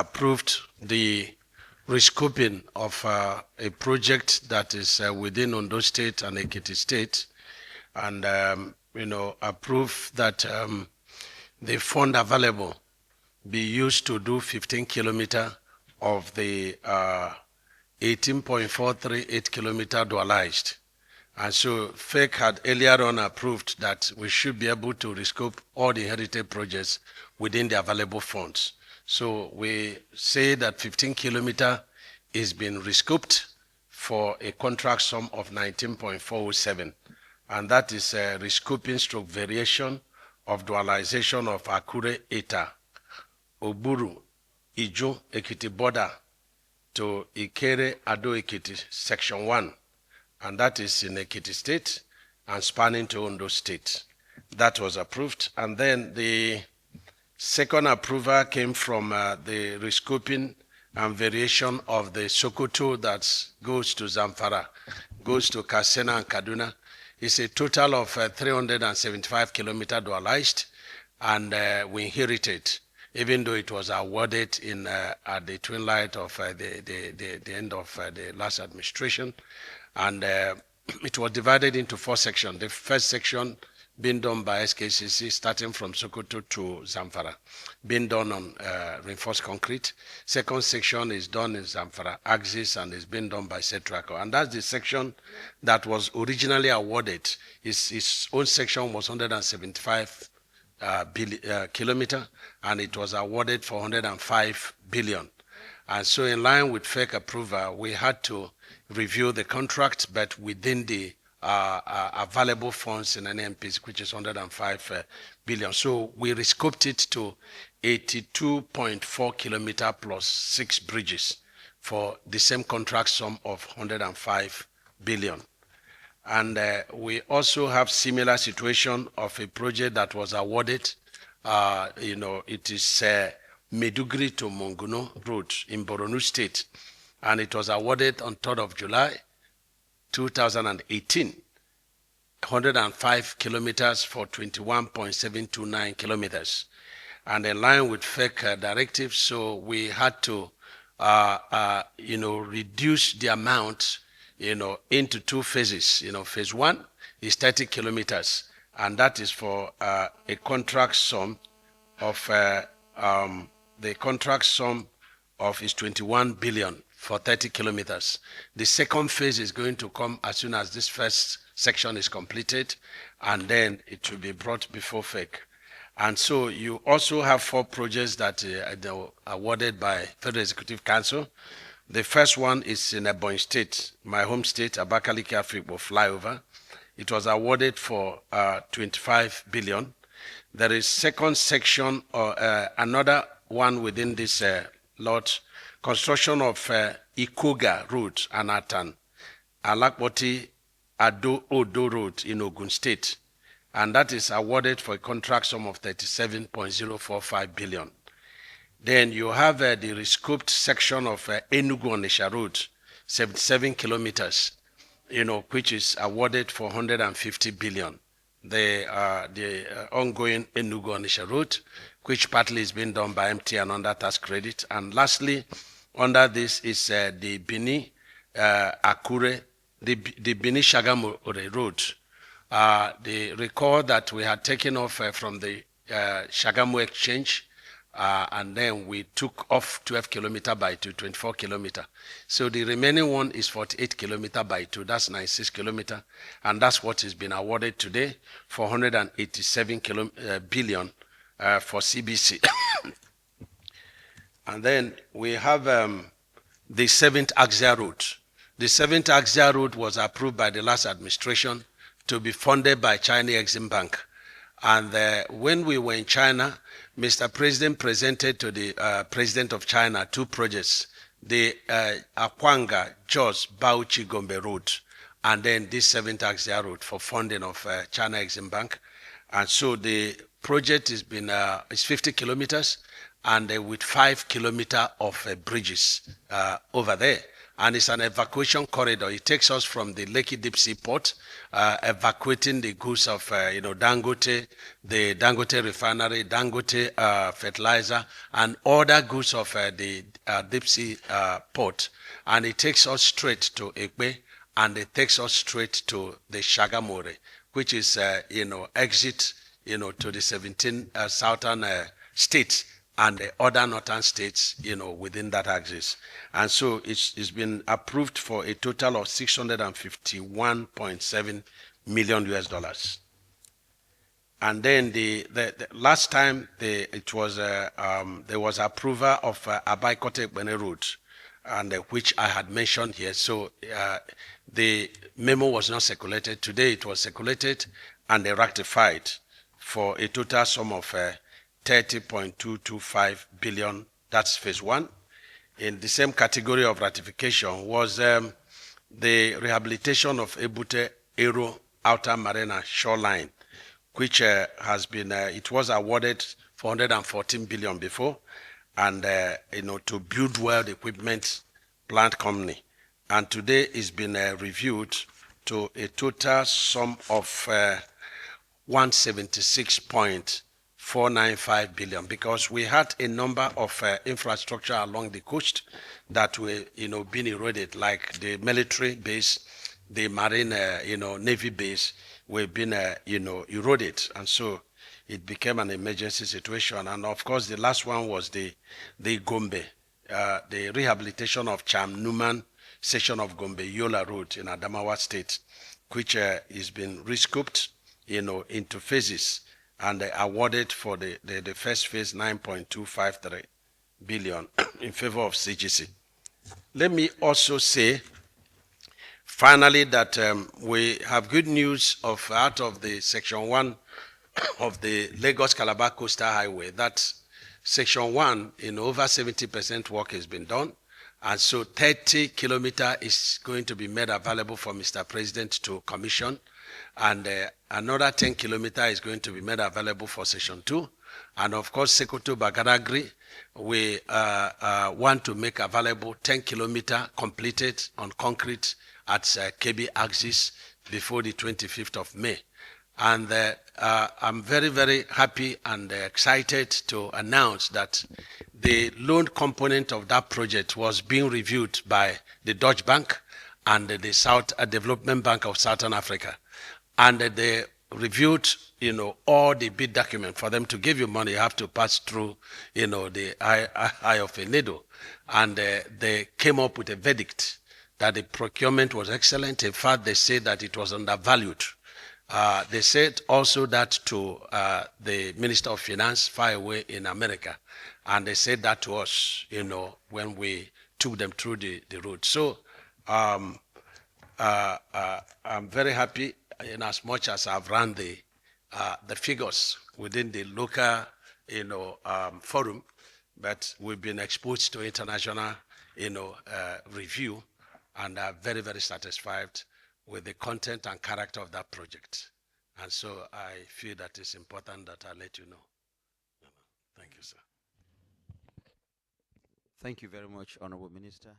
approved the rescoping of a project that is within Ondo State and Ekiti State, and approved that the fund available be used to do 15 kilometers of the 18.438 kilometer dualized. And so FEC had earlier on approved that we should be able to rescope all the heritage projects within the available funds. So we say that 15 kilometer is being rescoped for a contract sum of 19.407. And that is a rescoping stroke variation of dualization of Akure Eta, Oburu, Ijo, Ekiti border to Ikere Ado Ekiti, section 1. And that is in Ekiti State and spanning to Ondo State. That was approved. And then the second approval came from the rescoping and variation of the Sokoto that goes to Zamfara, goes to Katsina and Kaduna. It's a total of 375 kilometers dualized, and we inherited, even though it was awarded in at the twin light of the end of the last administration. And it was divided into 4 sections. The first section being done by SKCC, starting from Sokoto to Zamfara, being done on reinforced concrete. Second section is done in Zamfara axis and is being done by Setraco. And that's the section that was originally awarded. Its own section was 175 kilometer, and it was awarded for 105 billion. And so in line with FEC approval, we had to review the contract, but within the available funds in NMPs, which is 105 billion. So we rescoped it to 82.4 kilometer plus 6 bridges for the same contract sum of 105 billion. And we also have similar situation of a project that was awarded. It is Maiduguri to Monguno Road in Borno State, and it was awarded on 3rd of July 2018, 105 kilometers for 21.729 kilometers. And in line with FEC directives, so we had to reduce the amount into 2 phases. Phase 1 is 30 kilometers, and that is for a contract sum of the contract sum of is 21 billion for 30 kilometers. The second phase is going to come as soon as this first section is completed, and then it will be brought before FEC. And so you also have 4 projects that are awarded by Federal Executive Council. The first one is in Ebonyi State, my home state, Abakaliki Afikpo flyover. It was awarded for 25 billion. There is second section, or another one within this lot, construction of Ikoga Road, Anatan, Akpoti-Uduaghan Road in Ogun State. And that is awarded for a contract sum of 37.045 billion. Then you have the rescoped section of Enugu-Onitsha Road, 77 kilometers, which is awarded for 150 billion. The ongoing Enugu-Onitsha Road, which partly is being done by MT and under tax credit. And lastly, under this is the Akure, the Benin-Shagamu Road. The record that we had taken off from the Shagamu exchange, and then we took off 12 kilometer by 2, 24 kilometer. So the remaining one is 48 kilometer by 2, that's 96 kilometer. And that's what is being awarded today for 187 billion for CBC. And then we have the 7th Axia Road. The 7th Axia Road was approved by the last administration to be funded by China Exim Bank. And when we were in China, Mr. President presented to the President of China 2 projects, the Akwanga, Jos, Bauchi, Gombe Road, and then this 7th Axia Road for funding of China Exim Bank. And so the project has been, it's 50 kilometers, and with 5 kilometers of bridges over there. and it's an evacuation corridor. It takes us from the Lekki Deep Sea Port, evacuating the goods of, Dangote, the Dangote refinery, Dangote fertilizer, and other goods of the Deep Sea Port. And it takes us straight to Ekpe, and it takes us straight to the Shagamore, which is, exit, to the 17 southern states and the other northern states, within that axis. And so it's been approved for a total of $651.7 million US dollars. And then the last time there was approval of Abai-Kote-Bene Road, and which I had mentioned here. So the memo was not circulated. Today it was circulated and they ratified for a total sum of 30.225 billion. That's phase one. In the same category of ratification was the rehabilitation of Ebute Ero Outer Marina Shoreline, which has been, it was awarded 414 billion before, and to build world equipment plant company. And today it's been reviewed to a total sum of 176.495 billion, because we had a number of infrastructure along the coast that were, being eroded, like the military base, the marine, navy base were being, eroded, and so it became an emergency situation. And of course, the last one was the Gombe, the rehabilitation of Cham Numan section of Gombe Yola Road in Adamawa State, which is been rescoped, into phases, and awarded for the first phase 9.253 billion in favor of CGC. Let me also say, finally, that we have good news out of the section 1 of the Lagos-Calabar Coastal Highway. That section 1, over 70% work has been done. And so 30 kilometers is going to be made available for Mr. President to commission. And another 10 kilometers is going to be made available for Section 2. And of course, Sokoto-Badagry, we want to make available 10 kilometers completed on concrete at KB axis before the 25th of May. And I'm very, very happy and excited to announce that the loan component of that project was being reviewed by the Dutch Bank and the South Development Bank of Southern Africa. And they reviewed, all the bid documents. For them to give you money, you have to pass through, the eye of a needle. And they came up with a verdict that the procurement was excellent. In fact, they said that it was undervalued. They said also that to the Minister of Finance far away in America. And they said that to us, when we took them through the road. So I'm very happy, in as much as I've run the figures within the local, forum, but we've been exposed to international, review, and are very, very satisfied with the content and character of that project. And so I feel that it's important that I let you know. Thank you, sir. Thank you very much, Honorable Minister.